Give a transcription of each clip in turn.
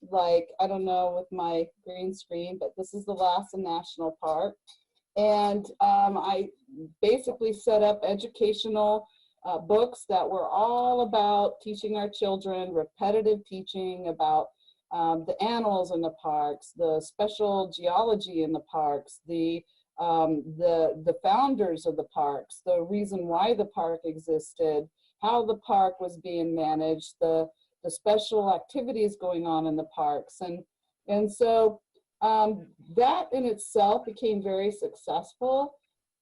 is like, I don't know with my green screen, but this is the Lassen National Park. And I basically set up educational books that were all about teaching our children, repetitive teaching about the animals in the parks, the special geology in the parks, the founders of the parks, the reason why the park existed, how the park was being managed, the special activities going on in the parks. And so that in itself became very successful.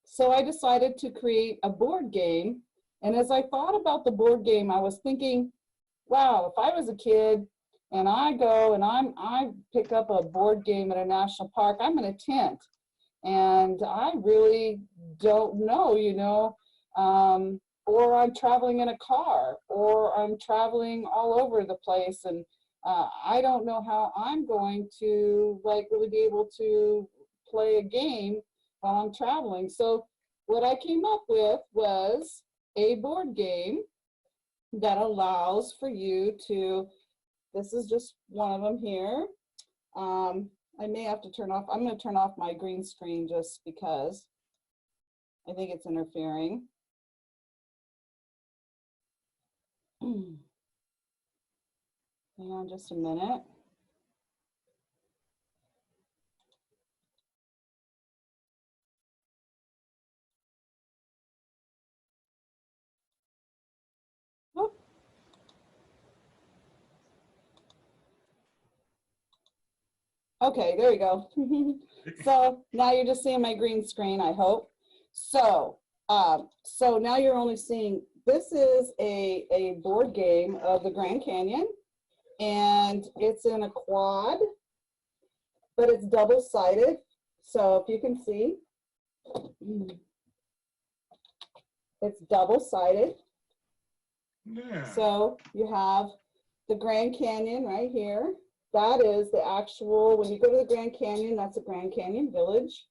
So I decided to create a board game. And as I thought about the board game, I was thinking, wow, if I was a kid and I go and I pick up a board game at a national park, I'm in a tent. And I really don't know, you know, or I'm traveling in a car, or I'm traveling all over the place, and I don't know how I'm going to like really be able to play a game while I'm traveling. So what I came up with was a board game that allows for you to, this is just one of them here. I may have to turn off, I'm going to turn off my green screen just because I think it's interfering. Hang on just a minute. Whoop. Okay, there you go. So now you're just seeing my green screen, I hope. So, so now you're only seeing, this is a board game of the Grand Canyon, and it's in a quad, but it's double-sided. So if you can see, it's double-sided. Yeah. So you have the Grand Canyon right here. That is the actual, when you go to the Grand Canyon, that's the Grand Canyon Village.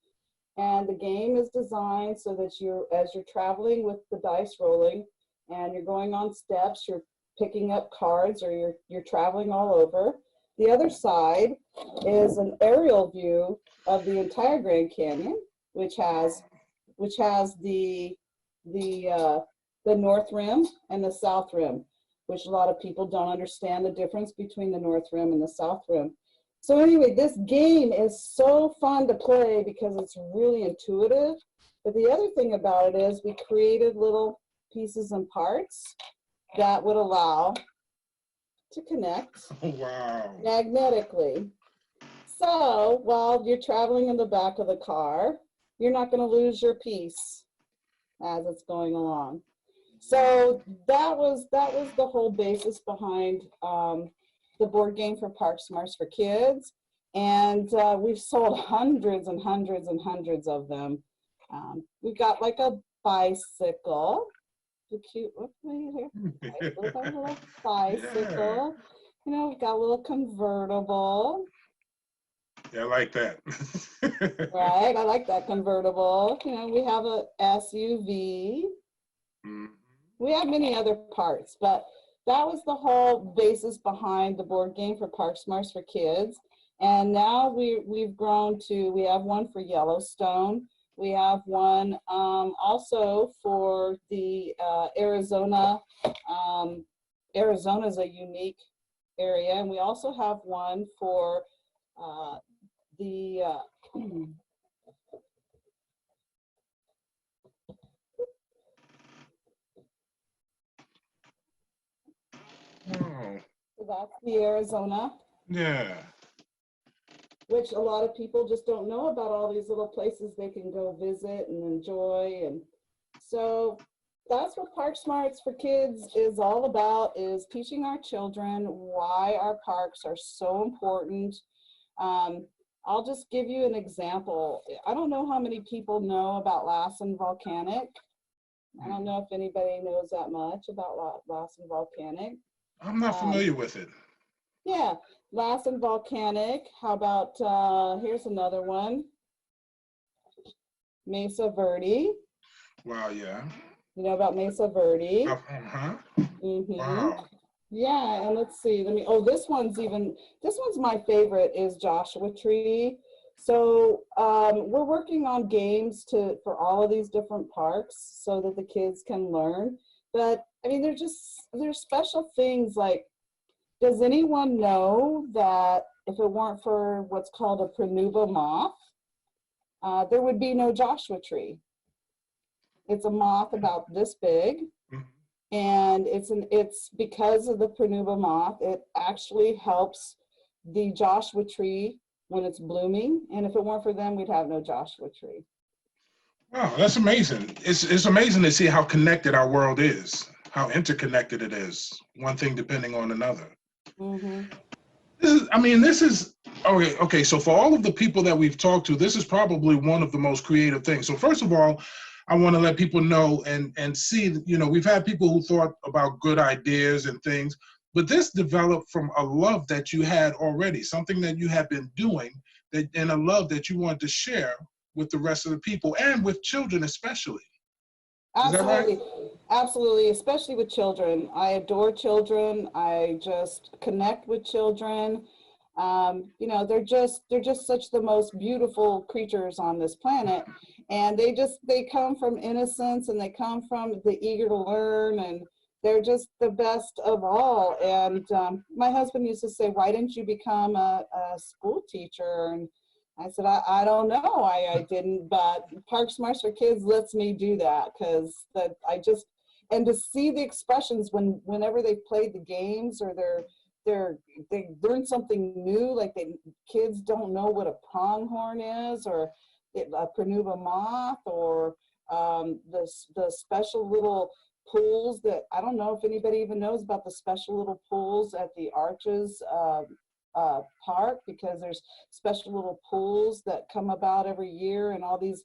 And the game is designed so that you're, as you're traveling with the dice rolling and you're going on steps, you're picking up cards, or you're traveling all over. The other side is an aerial view of the entire Grand Canyon, which has the North Rim and the South Rim, which a lot of people don't understand the difference between the North Rim and the South Rim. So anyway, this game is so fun to play because it's really intuitive. But the other thing about it is we created little pieces and parts that would allow to connect magnetically. So while you're traveling in the back of the car, you're not going to lose your piece as it's going along. So that was the whole basis behind the board game for Park Smarts for Kids. And we've sold hundreds and hundreds and hundreds of them. We've got like a bicycle, the cute, what's here? Little bicycle. Yeah. You know, we've got a little convertible. Yeah, I like that. Right, I like that convertible. You know, we have a SUV. Mm. We have many other parts, but that was the whole basis behind the board game for Park Smarts for Kids. And now we've grown to, we have one for Yellowstone. We have one also for the Arizona. Arizona is a unique area. And we also have one for the Oh. So that's the Arizona. Yeah. Which a lot of people just don't know about, all these little places they can go visit and enjoy. And so that's what Park Smarts for Kids is all about, is teaching our children why our parks are so important. I'll just give you an example. I don't know how many people know about Lassen Volcanic. I don't know if anybody knows that much about Lassen Volcanic. I'm not familiar with it. Yeah, Lassen Volcanic. How about, here's another one. Mesa Verde. Wow, yeah. You know about Mesa Verde? Uh-huh. Mm-hmm. Wow. Yeah, and let's see. Oh, this one's my favorite is Joshua Tree. So we're working on games for all of these different parks so that the kids can learn. But I mean, there's special things like, does anyone know that if it weren't for what's called a Pronuba moth, there would be no Joshua Tree? It's a moth about this big, Mhm. and it's because of the Pronuba moth. It actually helps the Joshua Tree when it's blooming, and if it weren't for them, we'd have no Joshua Tree. Wow, that's amazing. It's amazing to see how connected our world is, how interconnected it is, one thing depending on another. Mm-hmm. This is okay. Okay, so for all of the people that we've talked to, this is probably one of the most creative things. So first of all, I want to let people know and see that, we've had people who thought about good ideas and things, but this developed from a love that you had already, something that you had been doing, and a love that you wanted to share with the rest of the people and with children especially. Is that right? Absolutely. Absolutely, especially with children. I adore children. I just connect with children. They're just such the most beautiful creatures on this planet, and they come from innocence, and they come from the eager to learn, and they're just the best of all. And my husband used to say, "Why didn't you become a school teacher?" And I said, I don't know. I didn't, but Park Smarts for Kids lets me do that, because and to see the expressions whenever they've played the games, or they learn something new, like kids don't know what a pronghorn is, or a Pronuba moth, or the special little pools that, I don't know if anybody even knows about the special little pools at the Arches Park, because there's special little pools that come about every year, and all these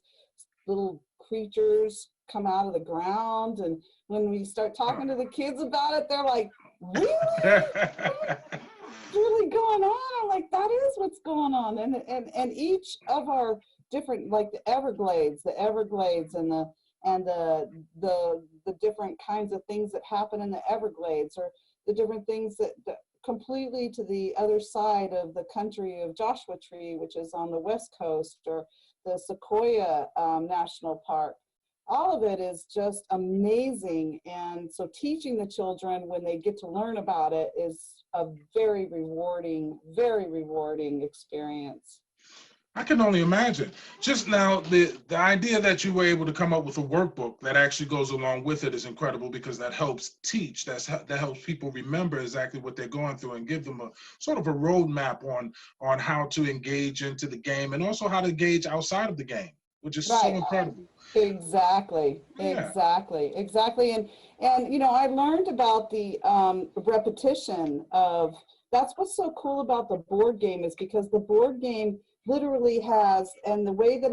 little creatures come out of the ground. And when we start talking to the kids about it, they're like, really? What's really going on? I'm like, that is what's going on. And each of our different, like the Everglades, and the different kinds of things that happen in the Everglades, or the different things that completely to the other side of the country of Joshua Tree, which is on the West Coast, or the Sequoia National Park. All of it is just amazing. And so teaching the children when they get to learn about it is a very rewarding experience. I can only imagine. Just now, the idea that you were able to come up with a workbook that actually goes along with it is incredible, because that helps teach. That helps people remember exactly what they're going through, and give them a sort of a roadmap on how to engage into the game, and also how to engage outside of the game, which is so Right. incredible. Exactly. Yeah. Exactly. And I learned about the repetition of, that's what's so cool about the board game, is because the board game literally has, and the way that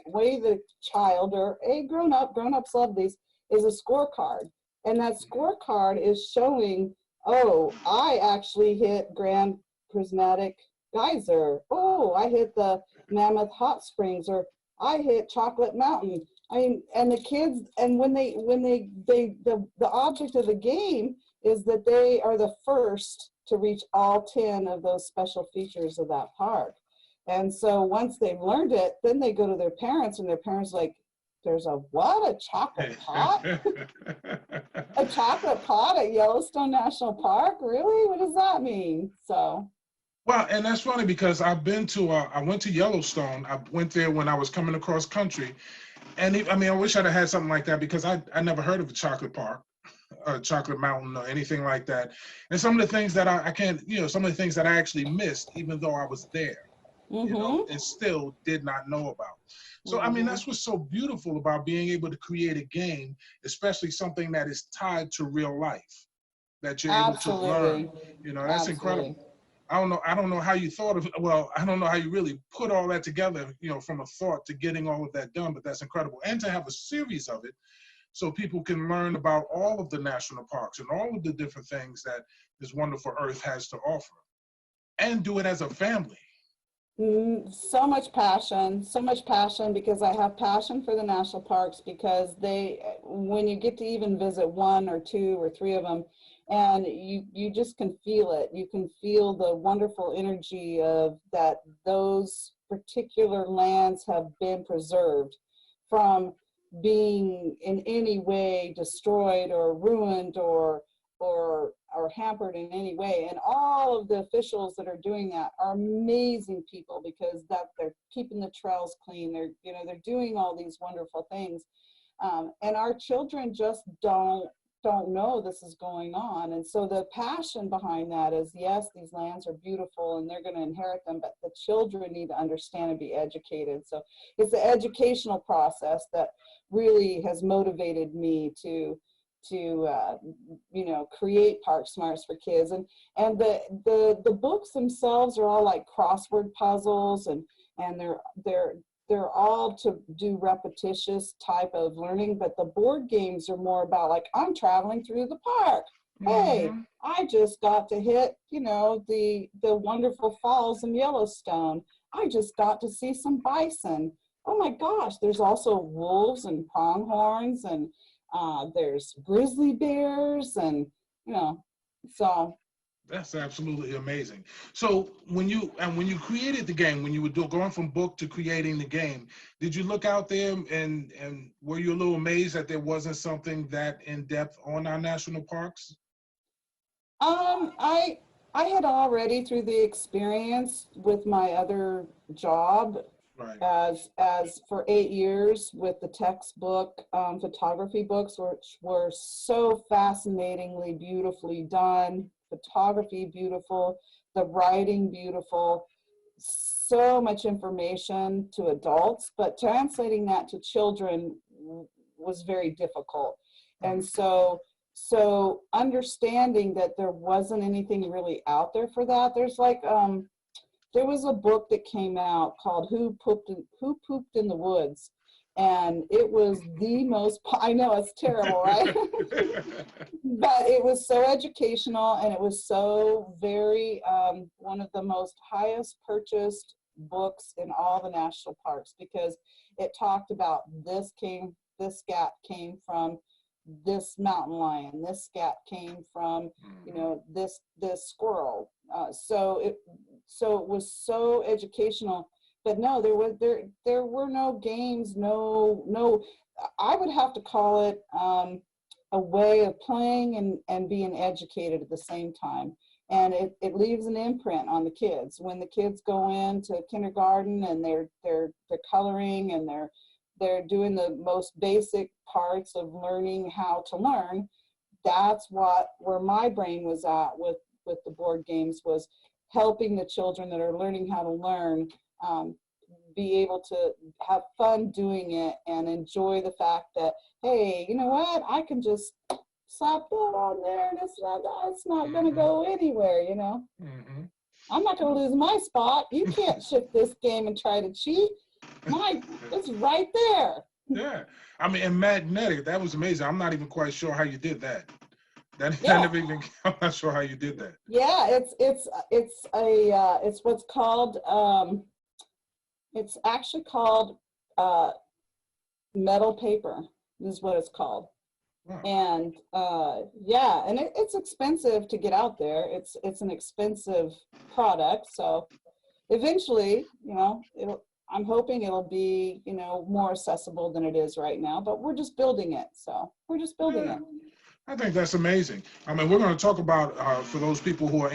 way the child or a grown-ups love these, is a scorecard. And that scorecard is showing, oh, I actually hit Grand Prismatic Geyser. Oh, I hit the Mammoth Hot Springs, or I hit Chocolate Mountain. I mean, and the kids, and the object of the game is that they are the first to reach all 10 of those special features of that park. And so once they've learned it, then they go to their parents, and their parents like, there's a what? A chocolate pot? A chocolate pot at Yellowstone National Park? Really? What does that mean? So. Well, and that's funny, because I went to Yellowstone. I went there when I was coming across country. And I wish I'd have had something like that, because I never heard of a chocolate park, a chocolate mountain, or anything like that. And some of the things that I can't, some of the things that I actually missed, even though I was there, Mm-hmm. and still did not know about. So, Mm-hmm. that's what's so beautiful about being able to create a game, especially something that is tied to real life, that you're able to learn. Absolutely. That's Absolutely. incredible. I don't know how you thought of, well, I don't know how you really put all that together, from a thought to getting all of that done, but that's incredible. And to have a series of it, so people can learn about all of the national parks and all of the different things that this wonderful earth has to offer, and do it as a family. So much passion, so much passion, because I have passion for the national parks, because when you get to even visit one or two or three of them, and you just can feel it. You can feel the wonderful energy of that those particular lands have been preserved from being in any way destroyed or ruined or hampered in any way. And all of the officials that are doing that are amazing people, because they're keeping the trails clean. They're doing all these wonderful things. And our children just don't know this is going on. And so the passion behind that is, yes, these lands are beautiful and they're going to inherit them, but the children need to understand and be educated. So it's the educational process that really has motivated me to create Park Smarts for Kids. And the books themselves are all like crossword puzzles, and they're all to do repetitious type of learning, but the board games are more about, like, I'm traveling through the park. Hey, I just got to hit, the wonderful falls in Yellowstone. I just got to see some bison. Oh my gosh, there's also wolves and pronghorns, and there's grizzly bears, and so. That's absolutely amazing. So when you created the game, when you were going from book to creating the game, did you look out there and were you a little amazed that there wasn't something that in depth on our national parks? I had already, through the experience with my other job, Right. as for 8 years with the textbook photography books, which were so fascinatingly beautifully done, photography beautiful, the writing beautiful, so much information to adults, but translating that to children was very difficult. And so understanding that there wasn't anything really out there for that, there was a book that came out called Who Pooped in the Woods, and it was the most, I know it's terrible, right? But it was so educational, and it was so very one of the most highest purchased books in all the national parks, because it talked about this scat came from this mountain lion, this scat came from this squirrel. So it was so educational. But no, there were no games, no. I would have to call it a way of playing and being educated at the same time. And it leaves an imprint on the kids. When the kids go into kindergarten and they're coloring and they're doing the most basic parts of learning how to learn, that's where my brain was at with the board games, was helping the children that are learning how to learn be able to have fun doing it and enjoy the fact that, hey, you know what, I can just slap that on there and it's not going to go anywhere, I'm not going to lose my spot. You can't shift this game and try to cheat. It's right there. Yeah, I mean, and magnetic, that was amazing. I'm not even quite sure how you did that. I'm not sure how you did that. Yeah, it's what's called it's actually called metal paper is what it's called. Wow. And yeah, and it's expensive to get out there. It's an expensive product, so eventually, I'm hoping it'll be, more accessible than it is right now, but we're just building it. So we're just building it. I think that's amazing. I mean, we're going to talk about, for those people who are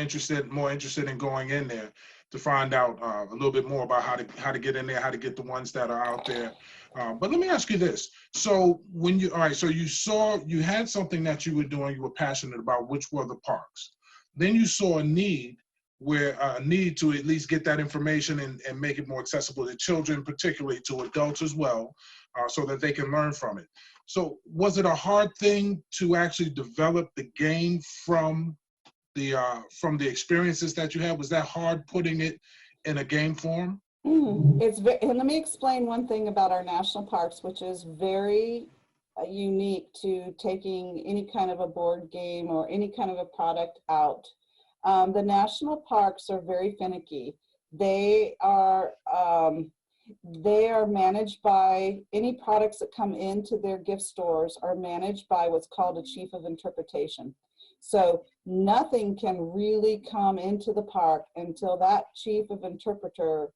more interested in going in there, to find out a little bit more about how to get in there, how to get the ones that are out there. But let me ask you this. So so you had something that you were doing, you were passionate about, which were the parks. Then you saw a need to at least get that information and make it more accessible to children, particularly to adults as well, so that they can learn from it. So was it a hard thing to actually develop the game from the experiences that you had? Was that hard putting it in a game form? And let me explain one thing about our national parks, which is very unique to taking any kind of a board game or any kind of a product out. The national parks are very finicky. They are managed by, any products that come into their gift stores are managed by what's called a chief of interpretation. So nothing can really come into the park until that chief of interpreter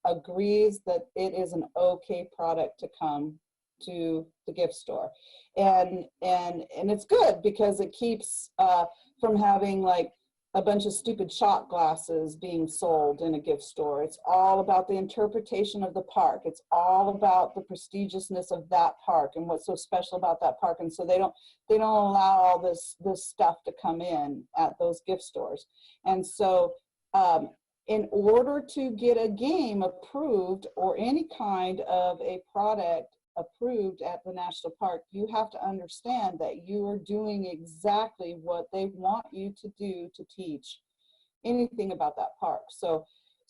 agrees that it is an okay product to come to the gift store. And it's good because it keeps from having like a bunch of stupid shot glasses being sold in a gift store. It's all about the interpretation of the park. It's all about the prestigiousness of that park and what's so special about that park. And so they don't allow all this stuff to come in at those gift stores. And so in order to get a game approved or any kind of a product approved at the national park, you have to understand that you are doing exactly what they want you to do to teach anything about that park. So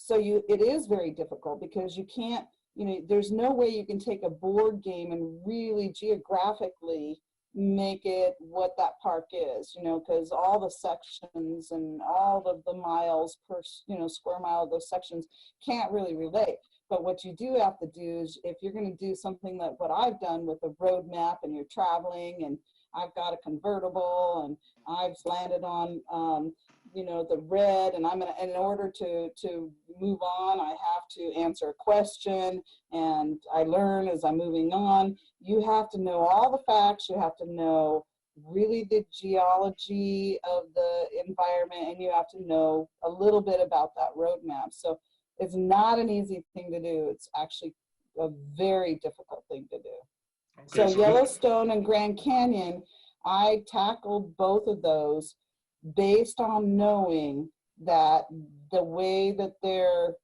it is very difficult because you can't, there's no way you can take a board game and really geographically make it what that park is, because all the sections and all of the miles per, square mile of those sections can't really relate. But what you do have to do is, if you're going to do something like what I've done with a road map and you're traveling, and I've got a convertible and I've landed on, the red, and I'm going to, in order to move on, I have to answer a question, and I learn as I'm moving on. You have to know all the facts. You have to know really the geology of the environment, and you have to know a little bit about that road map. So it's not an easy thing to do. It's actually a very difficult thing to do. Okay, so Yellowstone and Grand Canyon, I tackled both of those based on knowing that the way that their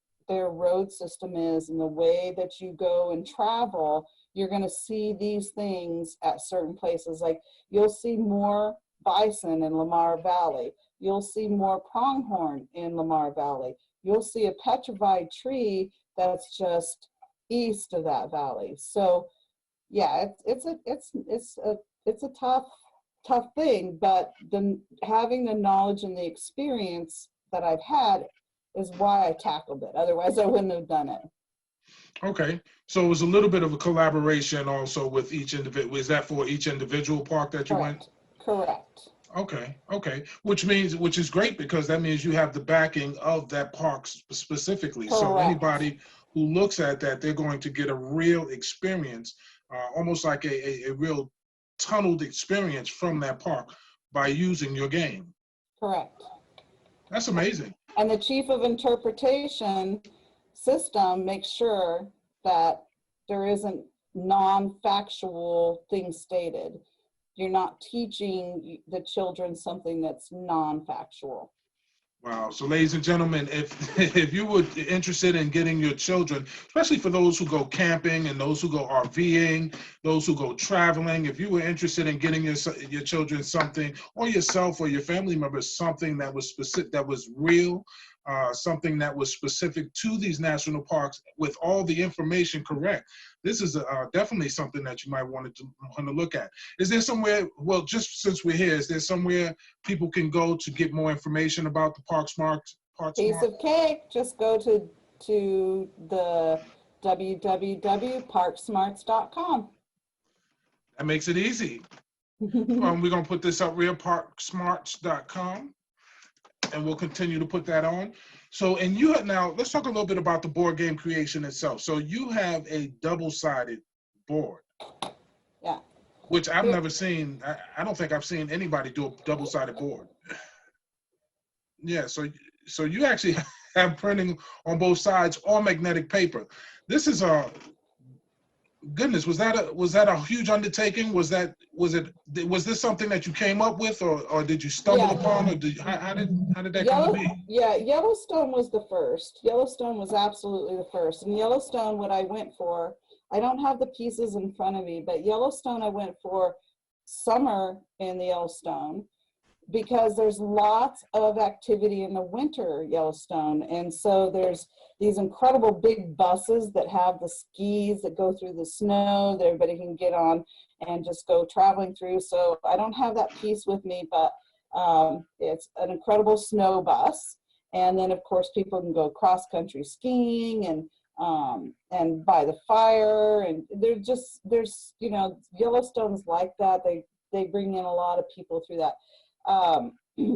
road system is and the way that you go and travel, you're going to see these things at certain places. Like you'll see more bison in Lamar Valley. You'll see more pronghorn in Lamar Valley. You'll see a petrified tree that's just east of that valley. So yeah, it's a tough thing, but having the knowledge and the experience that I've had is why I tackled it. Otherwise I wouldn't have done it. Okay, so it was a little bit of a collaboration also with each individual. Was that for each individual park that you went? Correct. Okay, which is great, because that means you have the backing of that park specifically. Correct. So anybody who looks at that, they're going to get a real experience, almost like a real tunneled experience from that park by using your game. Correct. That's amazing. And the chief of interpretation system makes sure that there isn't non-factual things stated. You're not teaching the children something that's non-factual. Wow. So ladies and gentlemen, if you were interested in getting your children, especially for those who go camping and those who go RVing, those who go traveling, if you were interested in getting your children something, or yourself or your family members something that was specific, that was real, something that was specific to these national parks with all the information correct, this is definitely something that you might want to look at. Is there somewhere, well, just since we're here, is there somewhere people can go to get more information about the ParkSmart? Piece of cake, just go to the www.parksmarts.com. That makes it easy. We're going to put this up real, parksmarts.com, and we'll continue to put that on. So, and you have, now let's talk a little bit about the board game creation itself. So you have a double-sided board. Yeah. Which I've never seen. I don't think I've seen anybody do a double-sided board. Yeah, so you actually have printing on both sides or magnetic paper. This is a goodness. Was that a huge undertaking? Was this something that you came up with, or did you stumble upon, or how did that come to be? Yeah, Yellowstone was the first. Yellowstone was absolutely the first. And Yellowstone, what I went for, I don't have the pieces in front of me, but Yellowstone, I went for summer in the Yellowstone, because there's lots of activity in the winter Yellowstone. And so there's these incredible big buses that have the skis that go through the snow that everybody can get on and just go traveling through. So I don't have that piece with me, but it's an incredible snow bus. And then of course people can go cross country skiing and by the fire, and there's you know, Yellowstone's like that. They bring in a lot of people through that.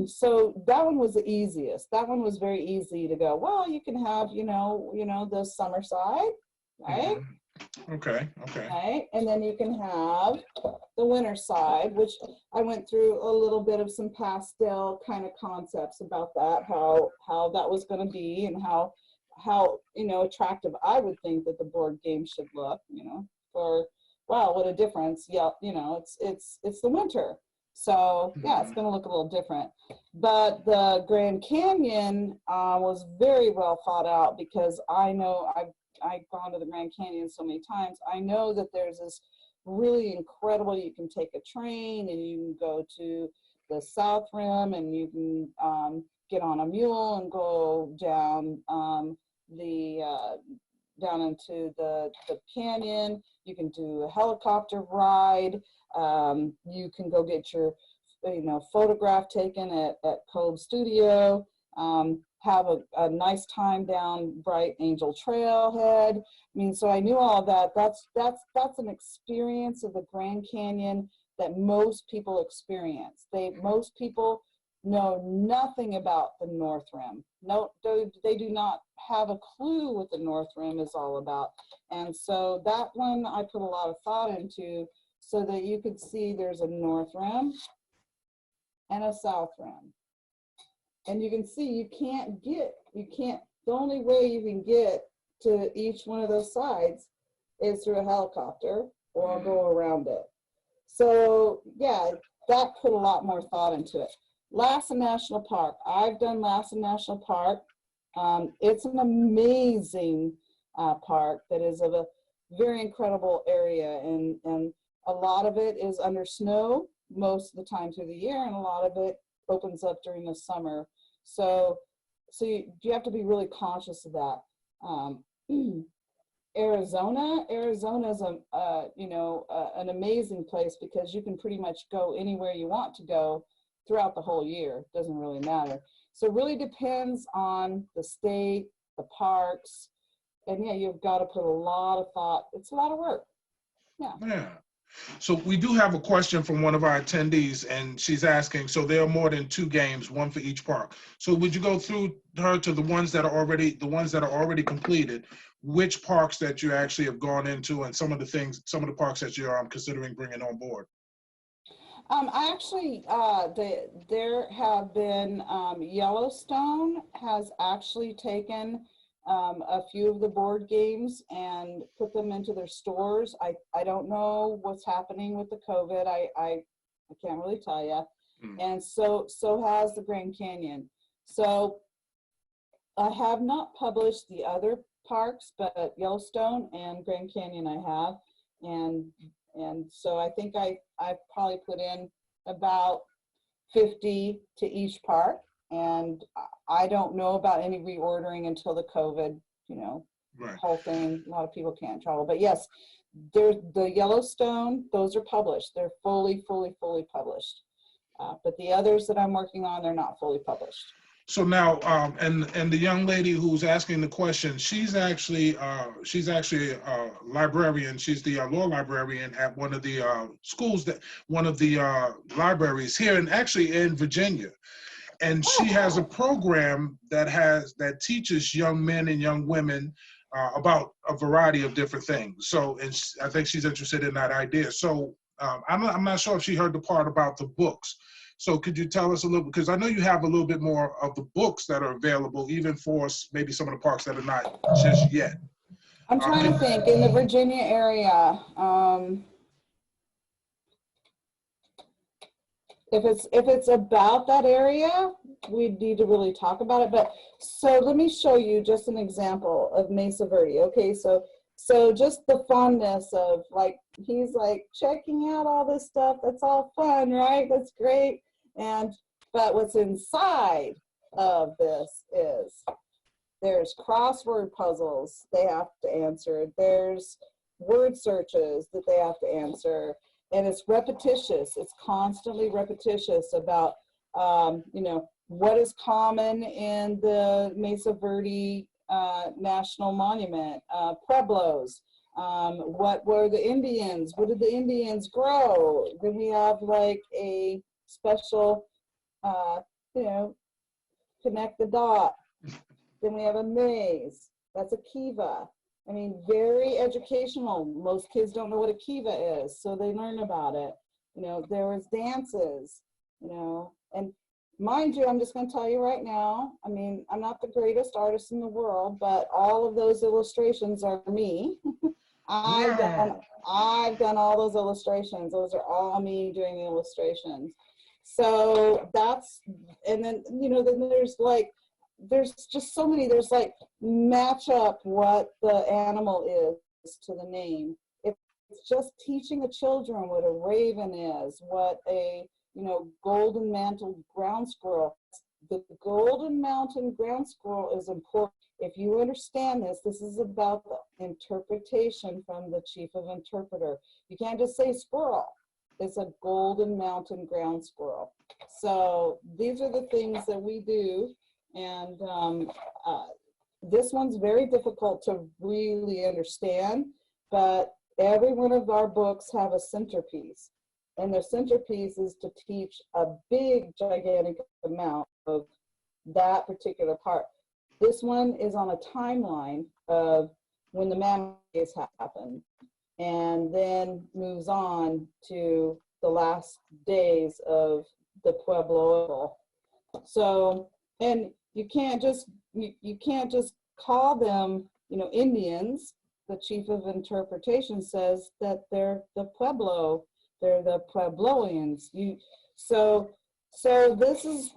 So that one was the easiest. That one was very easy to go, well, you can have, you know, the summer side, right? Okay. Right. And then you can have the winter side, which I went through a little bit of some pastel kind of concepts about that, how that was going to be, and how, you know, attractive I would think that the board game should look, you know, for, wow, what a difference. Yeah. You know, it's the winter. So yeah, it's going to look a little different. But the Grand Canyon was very well thought out, because I know I've gone to the Grand Canyon so many times. I know that there's this really incredible, you can take a train and you can go to the South Rim, and you can get on a mule and go down down into the canyon. You can do a helicopter ride. You can go get your, you know, photograph taken at Cove Studio. Have a nice time down Bright Angel Trailhead. I mean, so I knew all of that. That's an experience of the Grand Canyon that most people experience. Most people know nothing about the North Rim. No, they do not have a clue what the North Rim is all about. And so that one I put a lot of thought into, so that you could see there's a North Rim and a South Rim. And you can see the only way you can get to each one of those sides is through a helicopter or go around it. So yeah, that put a lot more thought into it. Lassen National Park. I've done Lassen National Park. It's an amazing park that is of a very incredible area, and a lot of it is under snow most of the time through the year, and a lot of it opens up during the summer. So you have to be really conscious of that. Arizona is an amazing place, because you can pretty much go anywhere you want to go throughout the whole year. It doesn't really matter. So it really depends on the state, the parks, and yeah, you've got to put a lot of thought. It's a lot of work. Yeah. So we do have a question from one of our attendees, and she's asking, so there are more than 2 games, one for each park. So would you go through her to the ones that are already completed, which parks that you actually have gone into, and some of the parks that you're considering bringing on board? I actually, there have been, Yellowstone has actually taken a few of the board games and put them into their stores. I don't know what's happening with the COVID. I can't really tell you. And so has the Grand Canyon. So I have not published the other parks, but Yellowstone and Grand Canyon I have. And so I think I've probably put in about 50 to each park. And I don't know about any reordering until the COVID, whole thing. A lot of people can't travel. But yes, the Yellowstone, those are published. They're fully published. But the others that I'm working on, they're not fully published. So now, and the young lady who's asking the question, she's actually a librarian. She's the law librarian at one of the schools, one of the libraries here, and actually in Virginia. And she has a program that teaches young men and young women about a variety of different things. So, and I think she's interested in that idea. So I'm not sure if she heard the part about the books. So could you tell us a little, because I know you have a little bit more of the books that are available, even for maybe some of the parks that are not just yet. I'm trying to think, in the Virginia area, if it's about that area, we need to really talk about it. But so let me show you just an example of Mesa Verde. Okay, so just the fondness of, like, he's like checking out all this stuff. That's all fun, right? That's great. But what's inside of this is there's crossword puzzles they have to answer. There's word searches that they have to answer. And it's repetitious. It's constantly repetitious about, what is common in the Mesa Verde National Monument, Pueblos. What were the Indians? What did the Indians grow? Then we have like a special, you know, connect the dot. Then we have a maze. That's a kiva. I mean, very educational. Most kids don't know what a kiva is, so they learn about it. You know, there was dances, you know, and mind you, I'm just going to tell you right now, I mean, I'm not the greatest artist in the world, but all of those illustrations are me. I've done all those illustrations. Those are all me doing the illustrations. So that's, and then, you know, then there's just so many, there's like match up what the animal is to the name. It's just teaching the children what a raven is, what a, you know, golden mantled ground squirrel. The golden mountain ground squirrel is important. If you understand this, this is about the interpretation from the chief of interpreter. You can't just say squirrel. It's a golden mountain ground squirrel. So these are the things that we do. And this one's very difficult to really understand, but every one of our books have a centerpiece. And the centerpiece is to teach a big, gigantic amount of that particular part. This one is on a timeline of when the mammoths happened, and then moves on to the last days of the Pueblo. So, and you can't just call them, you know, Indians. The chief of interpretation says that they're the Pueblo, they're the Puebloians. So this is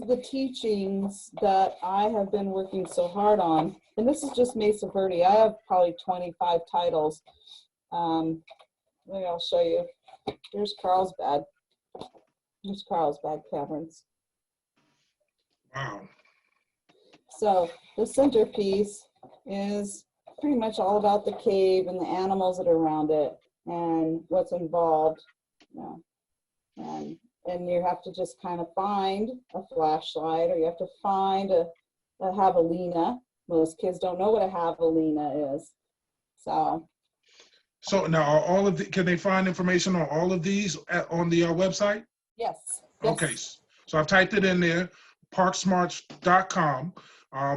the teachings that I have been working so hard on, and this is just Mesa Verde. I have probably 25 titles. Maybe I'll show you. Here's Carlsbad. Here's Carlsbad Caverns. Wow. So the centerpiece is pretty much all about the cave and the animals that are around it and what's involved. You know, and you have to just kind of find a flashlight, or you have to find a javelina. Most kids don't know what a javelina is. So now are all of the, can they find information on all of these on the website? Yes. Okay, so I've typed it in there, parksmarts.com.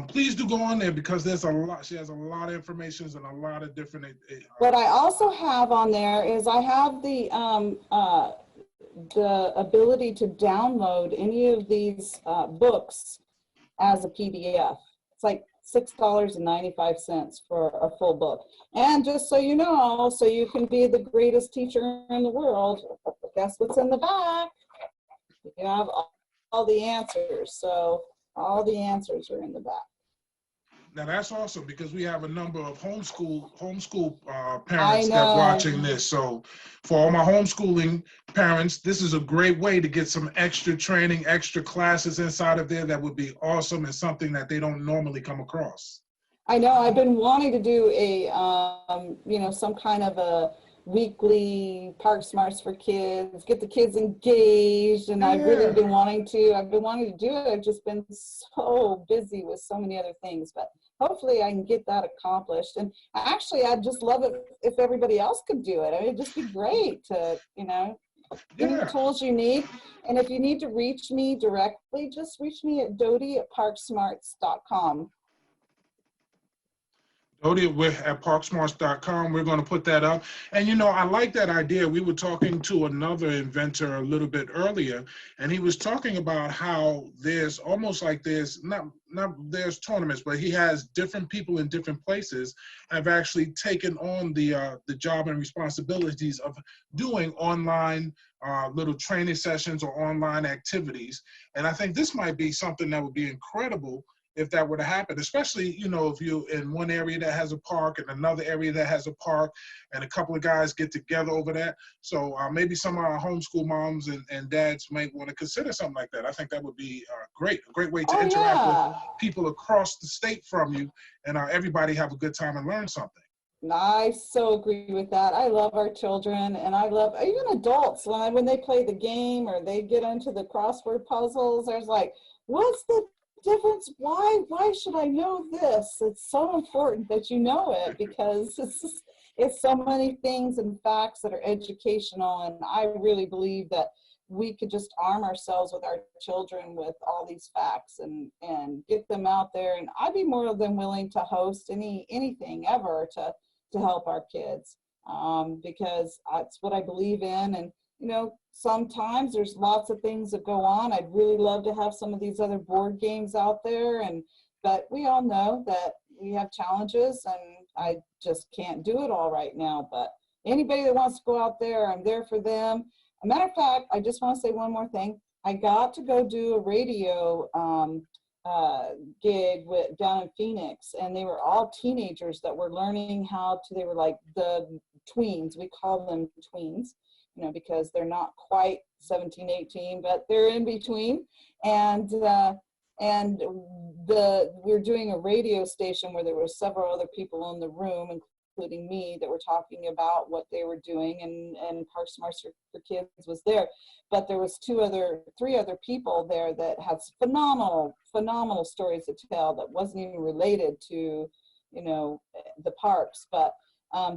Please do go on there because there's a lot. She has a lot of information and a lot of different. What I also have on there is I have the ability to download any of these books as a PDF. It's like $6.95 for a full book. And just so you know, so you can be the greatest teacher in the world, guess what's in the back? You have all the answers. So all the answers are in the back. Now that's awesome because we have a number of homeschool parents that's watching this. So for all my homeschooling parents, this is a great way to get some extra training, extra classes inside of there that would be awesome and something that they don't normally come across. I know. I've been wanting to do a, you know, some kind of a weekly Park Smarts for kids, get the kids engaged, and I've really been wanting to. I've been wanting to do it. I've just been so busy with so many other things, but hopefully I can get that accomplished. And actually, I'd just love it if everybody else could do it. I mean, it'd just be great to, you know, give me the tools you need. And if you need to reach me directly, just reach me at Dodie@parksmarts.com. Dodie, we're at parksmarts.com. We're going to put that up. And, you know, I like that idea. We were talking to another inventor a little bit earlier, and he was talking about how there's almost like there's there's tournaments, but he has different people in different places have actually taken on the job and responsibilities of doing online little training sessions or online activities. And I think this might be something that would be incredible if that were to happen, especially, you know, if you're in one area that has a park and another area that has a park and a couple of guys get together over that. So maybe some of our homeschool moms and dads might want to consider something like that. I think that would be a great way to interact with people across the state from you, and everybody have a good time and learn something. I so agree with that. I love our children, and I love even adults when they play the game or they get into the crossword puzzles. There's like, what's the difference? Why should I know this? It's so important that you know it because it's so many things and facts that are educational. And I really believe that we could just arm ourselves with our children with all these facts and get them out there. And I'd be more than willing to host anything ever to help our kids, because that's what I believe in. And, you know, sometimes there's lots of things that go on. I'd really love to have some of these other board games out there, but we all know that we have challenges and I just can't do it all right now. But anybody that wants to go out there, I'm there for them. A matter of fact, I just want to say one more thing. I got to go do a radio gig down in Phoenix, and they were all teenagers that were learning they were like the tweens. We call them tweens, you know, because they're not quite 17, 18, but they're in between. And we're doing a radio station where there were several other people in the room, including me, that were talking about what they were doing, and Park Smarts for Kids was there. But there was three other people there that had phenomenal stories to tell that wasn't even related to, you know, the parks. But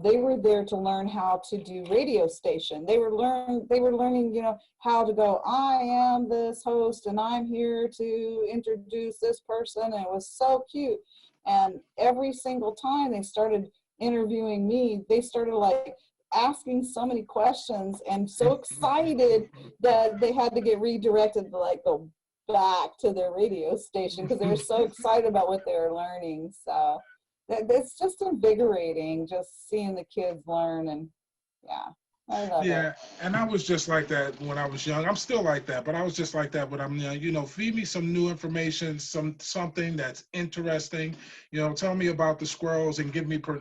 they were there to learn how to do radio station. They were learning, you know, how to go, I am this host and I'm here to introduce this person. And it was so cute. And every single time they started interviewing me, they started like asking so many questions and so excited that they had to get redirected to like go back to their radio station because they were so excited about what they were learning. So it's just invigorating just seeing the kids learn. And yeah, I love it. Yeah, and I was just like that when I was young. I'm still like that, but I was just like that when I'm young. You know, feed me some new information, something that's interesting. You know, tell me about the squirrels and give me, the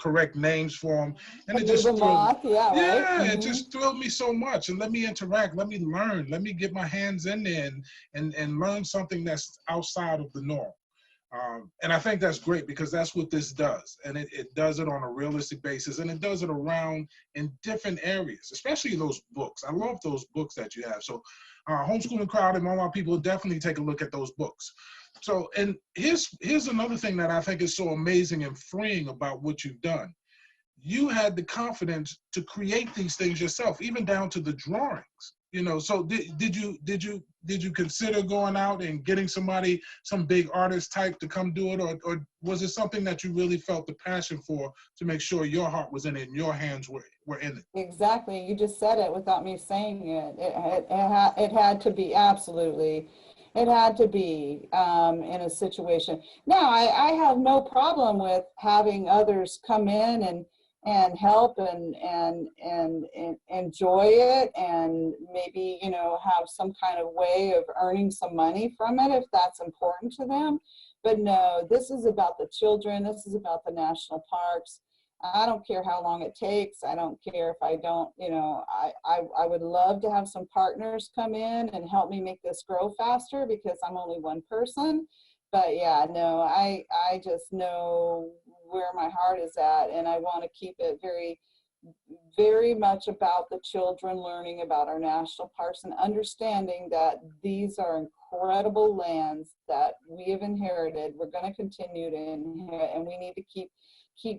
correct names for them. And it just it just thrilled me so much. And let me interact, let me learn, let me get my hands in there and learn something that's outside of the norm. And I think that's great because that's what this does. And it does it on a realistic basis, and it does it around in different areas, especially those books. I love those books that you have. So Homeschooling Crowd and Mama people definitely take a look at those books. So, and here's another thing that I think is so amazing and freeing about what you've done. You had the confidence to create these things yourself, even down to the drawings. You know, so did you consider going out and getting somebody, some big artist type to come do it, or was it something that you really felt the passion for to make sure your heart was in it and your hands were in it? Exactly. You just said it without me saying it. It had to be, absolutely. It had to be in a situation. Now, I have no problem with having others come in and help and enjoy it, and maybe, you know, have some kind of way of earning some money from it if that's important to them. But no, this is about the children. This is about the national parks. I don't care how long it takes. I don't care if I don't, you know, I would love to have some partners come in and help me make this grow faster because I'm only one person. But yeah, no, I just know where my heart is at, and I want to keep it very, very much about the children learning about our national parks and understanding that these are incredible lands that we have inherited. We're going to continue to inherit, and we need to keep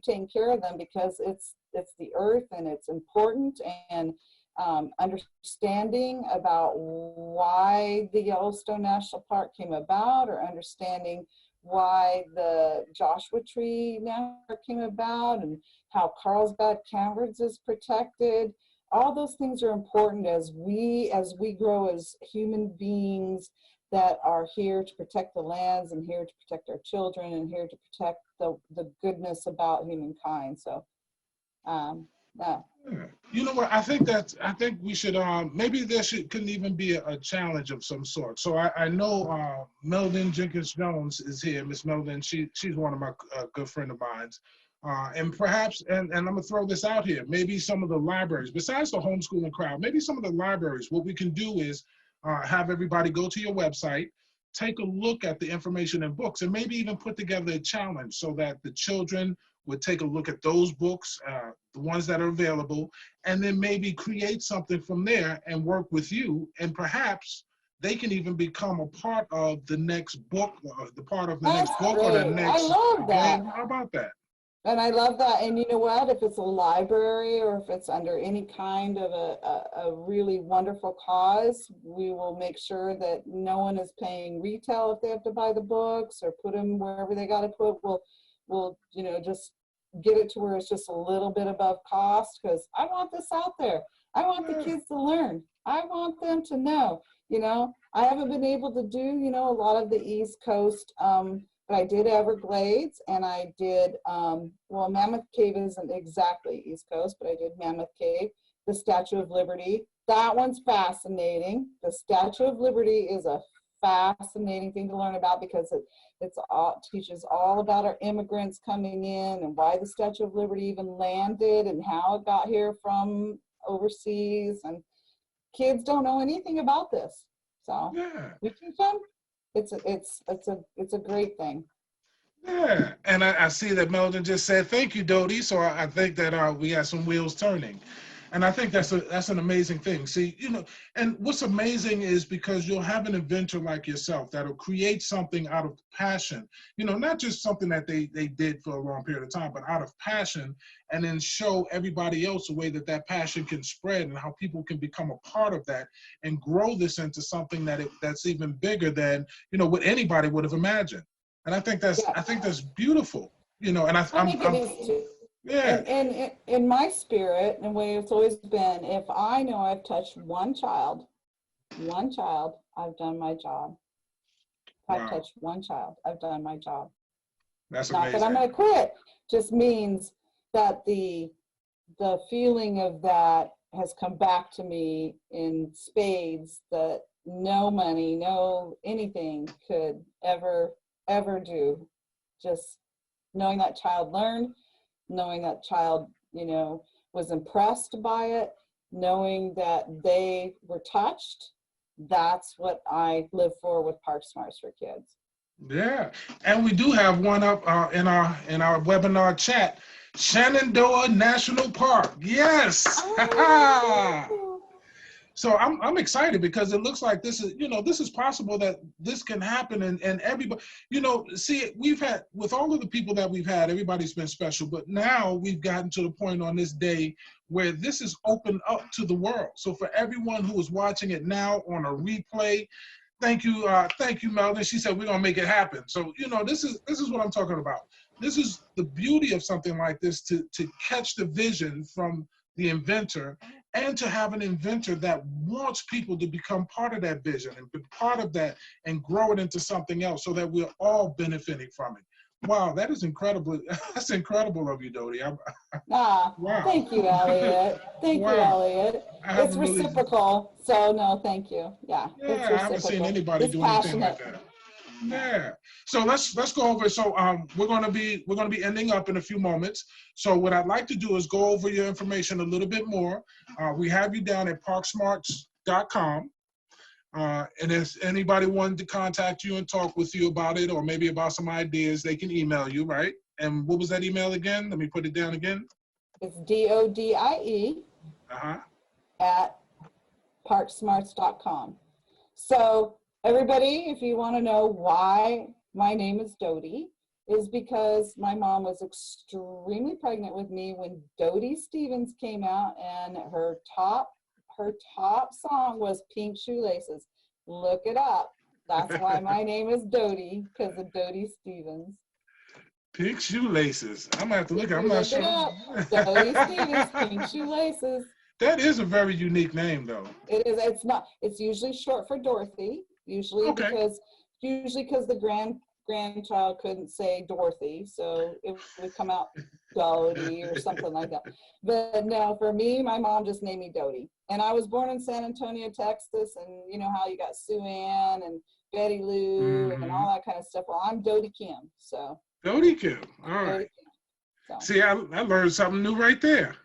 taking care of them because it's the earth and it's important. And understanding about why the Yellowstone National Park came about, or understanding why the Joshua Tree National Park came about, and how Carlsbad Caverns is protected. All those things are important as we grow as human beings that are here to protect the lands and here to protect our children and here to protect the goodness about humankind. So, yeah. You know what? I think we should maybe couldn't even be a challenge of some sort. So I know Meldon Jenkins Jones is here. Miss Meldon, she's one of my good friend of mine. And perhaps, and I'm gonna throw this out here, maybe some of the libraries, besides the Homeschooling Crowd, maybe some of the libraries, what we can do is have everybody go to your website, take a look at the information in books and maybe even put together a challenge so that the children would take a look at those books, the ones that are available, and then maybe create something from there and work with you, and perhaps they can even become a part of the next book, the part of the That's next book or the great. I next love that. game. How about that? And I love that. And you know what? If it's a library or if it's under any kind of a really wonderful cause, we will make sure that no one is paying retail if they have to buy the books or put them wherever they got to put. We'll, you know, just get it to where it's just a little bit above cost, because I want this out there. I want the kids to learn. I want them to know, you know. I haven't been able to do, you know, a lot of the East Coast, but I did Everglades, and I did, well, Mammoth Cave isn't exactly East Coast, but I did Mammoth Cave, the Statue of Liberty. That one's fascinating. The Statue of Liberty is a fascinating thing to learn about, because it teaches all about our immigrants coming in and why the Statue of Liberty even landed and how it got here from overseas. And kids don't know anything about this, so Yeah. we teach them. It's a great thing. Yeah, and I see that Melvin just said thank you, Dodie. So I think that we got some wheels turning, and I think that's an amazing thing. See, you know, and what's amazing is because you'll have an inventor like yourself that'll create something out of passion. You know, not just something that they did for a long period of time, but out of passion, and then show everybody else the way that that passion can spread and how people can become a part of that and grow this into something that's even bigger than, you know, what anybody would have imagined. And I think that's beautiful, you know. And I think it is too. Yeah. And in my spirit, and the way it's always been, if I know I've touched one child, I've done my job. If I've touched one child, I've done my job. That's not amazing. that I'm going to quit. Just means that the feeling of that has come back to me in spades that no money, no anything could ever do. Just knowing that child learned, knowing that child, you know, was impressed by it, knowing that they were touched. That's what I live for with Park Smarts for Kids. Yeah, and we do have one up in our webinar chat. Shenandoah National Park. Yes. So I'm excited because it looks like this is possible, that this can happen, and everybody, you know, see, we've had, with all of the people that we've had, everybody's been special, but now we've gotten to the point on this day where this is open up to the world. So for everyone who is watching it now on a replay, thank you, Melvin. She said we're gonna make it happen. So, you know, this is what I'm talking about. This is the beauty of something like this, to catch the vision from the inventor, and to have an inventor that wants people to become part of that vision and be part of that and grow it into something else, so that we're all benefiting from it. Wow, that is incredible. That's incredible of you, Dodie. Wow. Thank you, Elliot. Thank you, Elliot. It's reciprocal. So no, thank you. Yeah, it's reciprocal. I haven't seen anybody do anything like that. Yeah. So let's go over. So we're gonna be ending up in a few moments. So what I'd like to do is go over your information a little bit more. We have you down at parksmarts.com. And if anybody wanted to contact you and talk with you about it, or maybe about some ideas, they can email you, right? And what was that email again? Let me put it down again. It's DODIE at parksmarts.com. So everybody, if you want to know why my name is Dodie, is because my mom was extremely pregnant with me when Dodie Stevens came out, and her top song was Pink Shoelaces. Look it up. That's why my name is Dodie, because of Dodie Stevens. Pink Shoelaces. I'm gonna have to look. I'm not sure. Dodie Stevens, Pink Shoelaces. That is a very unique name, though. It is. It's not. It's usually short for Dorothy. Usually because the grandchild couldn't say Dorothy, so it would come out Dodie or something like that. But no, for me, my mom just named me Dodie. And I was born in San Antonio, Texas, and you know how you got Sue Ann and Betty Lou and all that kind of stuff. Well, I'm Dodie Kim, so. Dodie Kim, all right. So. See, I learned something new right there.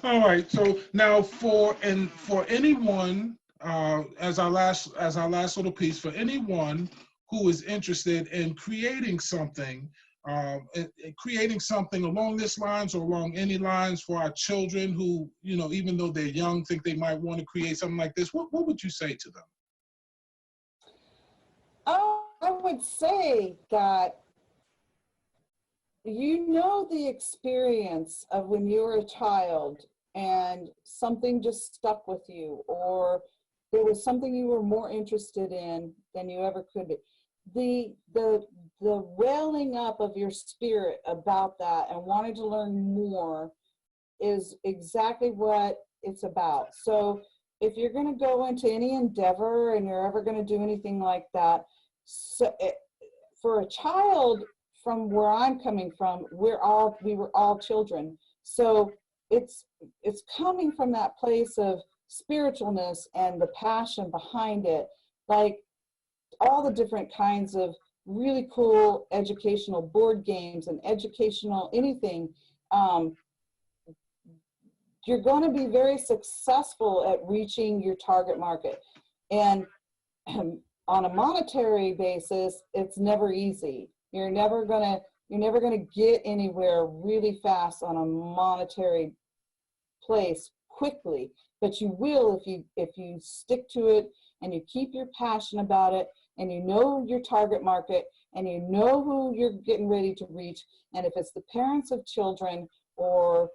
All right, so now for anyone as our last little piece, for anyone who is interested in creating something, creating something along this lines or along any lines for our children who, you know, even though they're young, think they might want to create something like this, what would you say to them? Oh, I would say that you know the experience of when you were a child and something just stuck with you, or there was something you were more interested in than you ever could be. The welling up of your spirit about that and wanting to learn more is exactly what it's about. So if you're going to go into any endeavor and you're ever going to do anything like that, so for a child, from where I'm coming from, we were all children. So it's coming from that place of spiritualness and the passion behind it, like all the different kinds of really cool educational board games and educational anything. You're going to be very successful at reaching your target market. And on a monetary basis, it's never easy. You're never gonna get anywhere really fast on a monetary place quickly, but you will if you stick to it and you keep your passion about it, and you know your target market, and you know who you're getting ready to reach. And if it's the parents of children or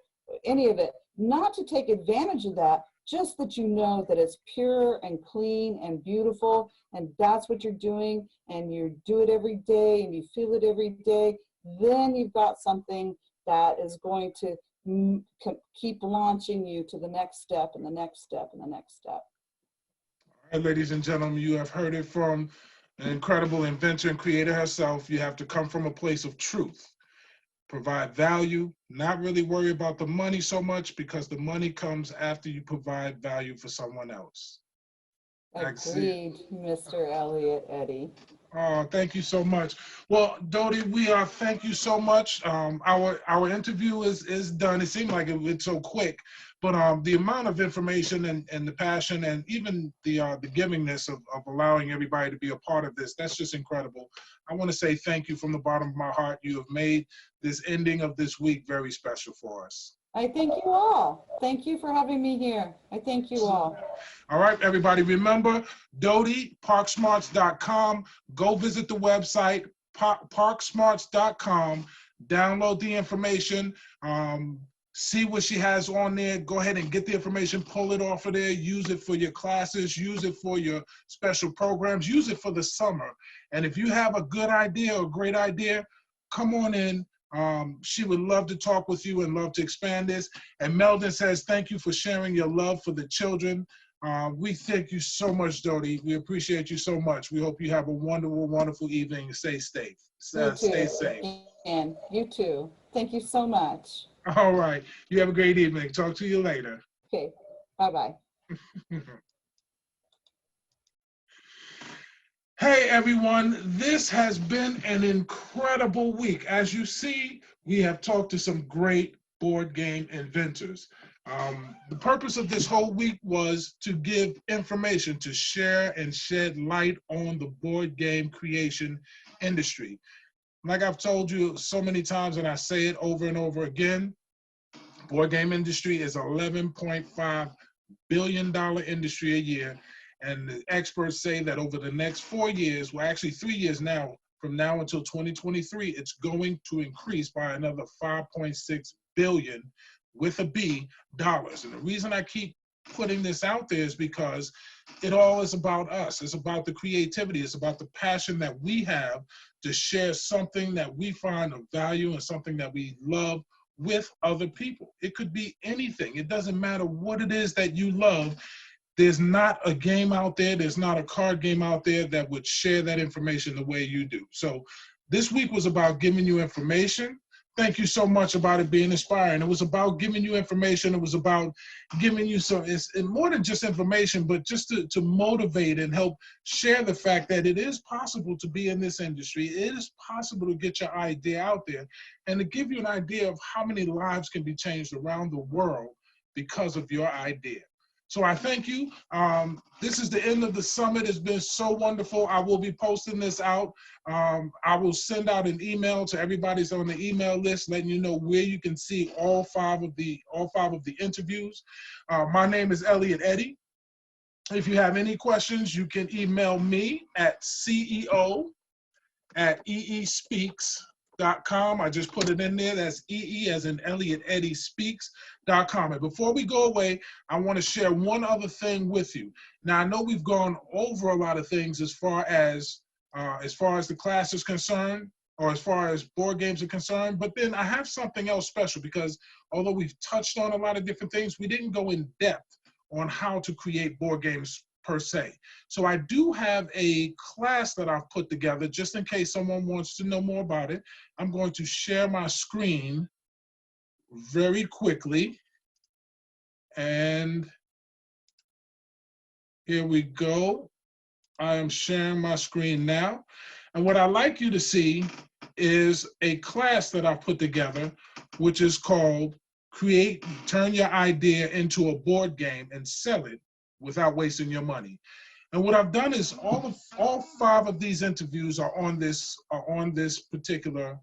any of it, not to take advantage of that, just that you know that it's pure and clean and beautiful, and that's what you're doing, and you do it every day and you feel it every day, then you've got something that is going to keep launching you to the next step and the next step and the next step. All right, ladies and gentlemen, you have heard it from an incredible inventor and creator herself. You have to come from a place of truth, provide value, not really worry about the money so much, because the money comes after you provide value for someone else. Agreed, Mr. Elliott Eddy. Oh, thank you so much. Well, Dodie, thank you so much. Our interview is done. It seemed like it went so quick, but the amount of information and the passion and even the givingness of allowing everybody to be a part of this, that's just incredible. I want to say thank you from the bottom of my heart. You have made this ending of this week very special for us. I thank you all. Thank you for having me here. I thank you all. All right, everybody, remember, Dodie, ParkSmarts.com. Go visit the website, ParkSmarts.com. Download the information. See what she has on there. Go ahead and get the information, pull it off of there, use it for your classes, use it for your special programs, use it for the summer. And if you have a good idea or a great idea, come on in. She would love to talk with you and love to expand this. And Meldon says, thank you for sharing your love for the children. We thank you so much, Dodie. We appreciate you so much. We hope you have a wonderful, wonderful evening. Stay safe. Stay safe. And you too. Thank you so much. All right. You have a great evening. Talk to you later. Okay. Bye-bye. Hey everyone, this has been an incredible week. As you see, we have talked to some great board game inventors. The purpose of this whole week was to give information, to share and shed light on the board game creation industry. Like I've told you so many times, and I say it over and over again, board game industry is $11.5 billion industry a year. And the experts say that over the next 4 years, well, actually 3 years now, from now until 2023, it's going to increase by another 5.6 billion with a B dollars. And the reason I keep putting this out there is because it all is about us. It's about the creativity. It's about the passion that we have to share something that we find of value and something that we love with other people. It could be anything. It doesn't matter what it is that you love. There's not a game out there, there's not a card game out there that would share that information the way you do. So this week was about giving you information. Thank you so much about it being inspiring. It was about giving you information. It was about giving you it's more than just information, but just to motivate and help share the fact that it is possible to be in this industry. It is possible to get your idea out there and to give you an idea of how many lives can be changed around the world because of your idea. So I thank you. This is the end of the summit. It's been so wonderful. I will be posting this out. I will send out an email to everybody that's on the email list, letting you know where you can see all five of the interviews. My name is Elliot Eddy. If you have any questions, you can email me at ceo@eespeaks.com. I just put it in there. That's EE as in Elliot Eddy Speaks.com. And before we go away, I want to share one other thing with you. Now, I know we've gone over a lot of things as far as the class is concerned, or as far as board games are concerned, but then I have something else special, because although we've touched on a lot of different things, we didn't go in depth on how to create board games per se. So I do have a class that I've put together just in case someone wants to know more about it. I'm going to share my screen very quickly. And here we go. I am sharing my screen now. And what I'd like you to see is a class that I've put together, which is called Turn Your Idea into a Board Game and Sell It Without Wasting Your Money. And what I've done is all five of these interviews are in this particular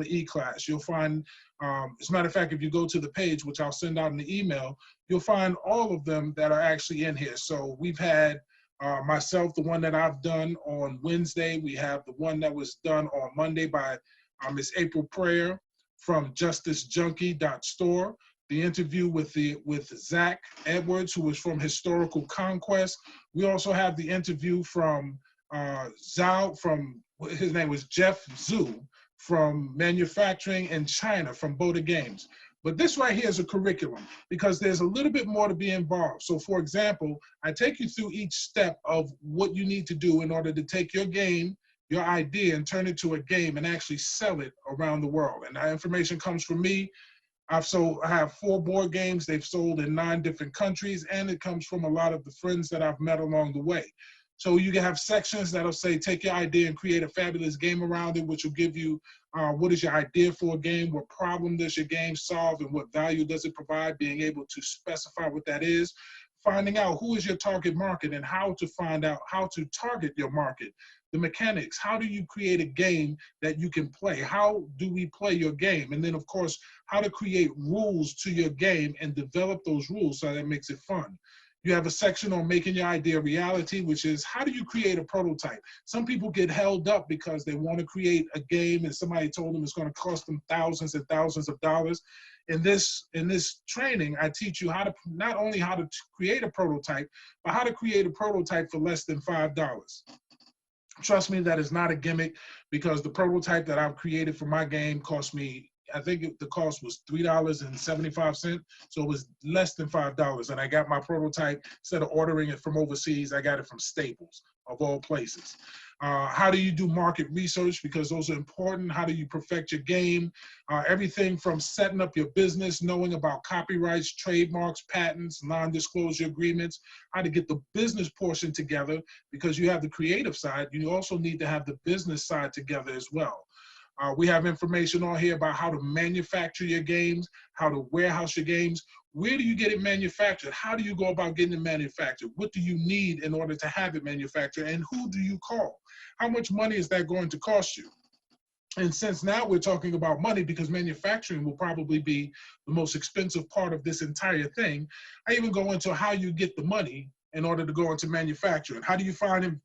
e-class. You'll find, as a matter of fact, if you go to the page, which I'll send out in the email, you'll find all of them that are actually in here. So we've had myself, the one that I've done on Wednesday. We have the one that was done on Monday by Miss April Prayer from justicejunkie.store. The interview with Zach Edwards, who is from Historical Conquest. We also have the interview from his name was Jeff Zhu, from Manufacturing in China, from Boda Games. But this right here is a curriculum, because there's a little bit more to be involved. So for example, I take you through each step of what you need to do in order to take your game, your idea, and turn it to a game and actually sell it around the world. And that information comes from me. I have 4 board games. They've sold in 9 different countries, and it comes from a lot of the friends that I've met along the way. So you can have sections that'll say, take your idea and create a fabulous game around it, which will give you what is your idea for a game, what problem does your game solve, and what value does it provide, being able to specify what that is, finding out who is your target market and how to find out how to target your market, the mechanics, how do you create a game that you can play, how do we play your game, and then of course, how to create rules to your game and develop those rules so that it makes it fun. You have a section on making your idea reality, which is how do you create a prototype? Some people get held up because they want to create a game and somebody told them it's going to cost them thousands and thousands of dollars. In this training, I teach you how to not only how to create a prototype, but how to create a prototype for less than $5. Trust me, that is not a gimmick, because the prototype that I've created for my game cost me, I think the cost was $3.75, so it was less than $5. And I got my prototype, instead of ordering it from overseas, I got it from Staples, of all places. How do you do market research? Because those are important. How do you perfect your game? Everything from setting up your business, knowing about copyrights, trademarks, patents, non-disclosure agreements, how to get the business portion together, because you have the creative side, you also need to have the business side together as well. We have information on here about how to manufacture your games, how to warehouse your games. Where do you get it manufactured? How do you go about getting it manufactured? What do you need in order to have it manufactured? And who do you call? How much money is that going to cost you? And since now we're talking about money, because manufacturing will probably be the most expensive part of this entire thing, I even go into how you get the money in order to go into manufacturing. How do you find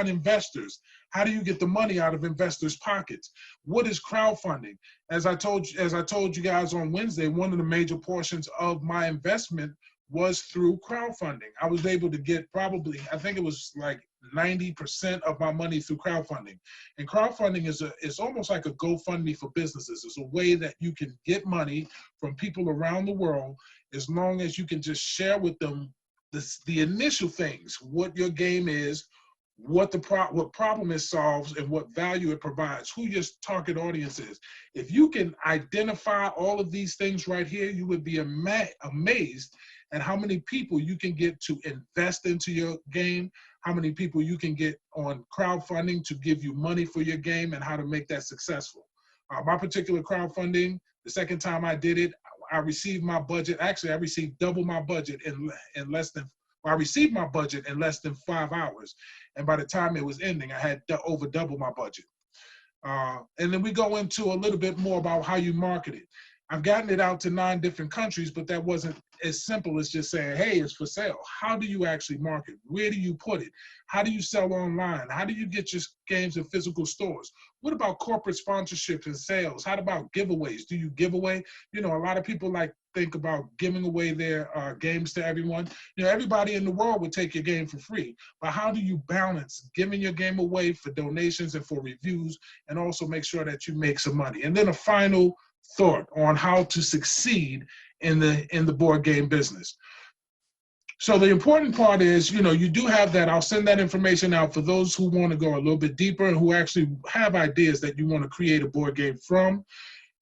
investors? How do you get the money out of investors' pockets? What is crowdfunding? As I told you guys on Wednesday, one of the major portions of my investment was through crowdfunding. I was able to get probably, I think it was like 90% of my money through crowdfunding. And crowdfunding is almost like a GoFundMe for businesses. It's a way that you can get money from people around the world, as long as you can just share with them the initial things, what your game is, what problem it solves, and what value it provides, who your target audience is. If you can identify all of these things right here, you would be amazed at how many people you can get to invest into your game, how many people you can get on crowdfunding to give you money for your game, and how to make that successful. My particular crowdfunding, the second time I did it, I received my budget. Actually, I received double my budget in less than, well, I received my budget in less than 5 hours. And by the time it was ending, I had over double my budget. And then we go into a little bit more about how you market it. I've gotten it out to 9 different countries, but that wasn't as simple as just saying, hey, it's for sale. How do you actually market? Where do you put it? How do you sell online? How do you get your games in physical stores? What about corporate sponsorship and sales? How about giveaways? Do you give away? You know, a lot of people think about giving away their games to everyone. You know, everybody in the world would take your game for free, but how do you balance giving your game away for donations and for reviews, and also make sure that you make some money? And then a final thought on how to succeed in the board game business. So the important part is, you know, you do have that. I'll send that information out for those who want to go a little bit deeper and who actually have ideas that you want to create a board game from.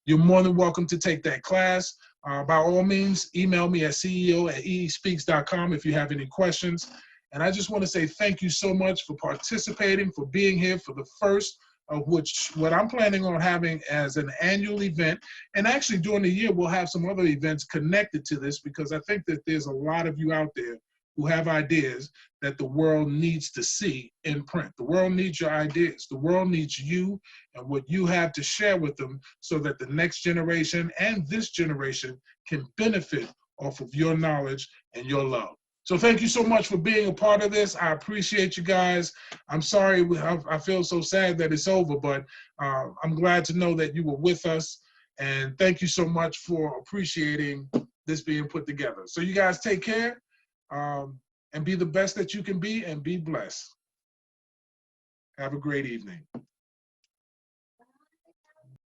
You're more than welcome to take that class. By all means, email me at ceo@eespeaks.com if you have any questions. And I just want to say thank you so much for participating, for being here for the first of what I'm planning on having as an annual event. And actually during the year, we'll have some other events connected to this, because I think that there's a lot of you out there who have ideas that the world needs to see in print. The world needs your ideas. The world needs you and what you have to share with them, so that the next generation and this generation can benefit off of your knowledge and your love. So thank you so much for being a part of this. I appreciate you guys. I'm sorry, I feel so sad that it's over, but I'm glad to know that you were with us. And thank you so much for appreciating this being put together. So you guys take care, and be the best that you can be, and be blessed. Have a great evening.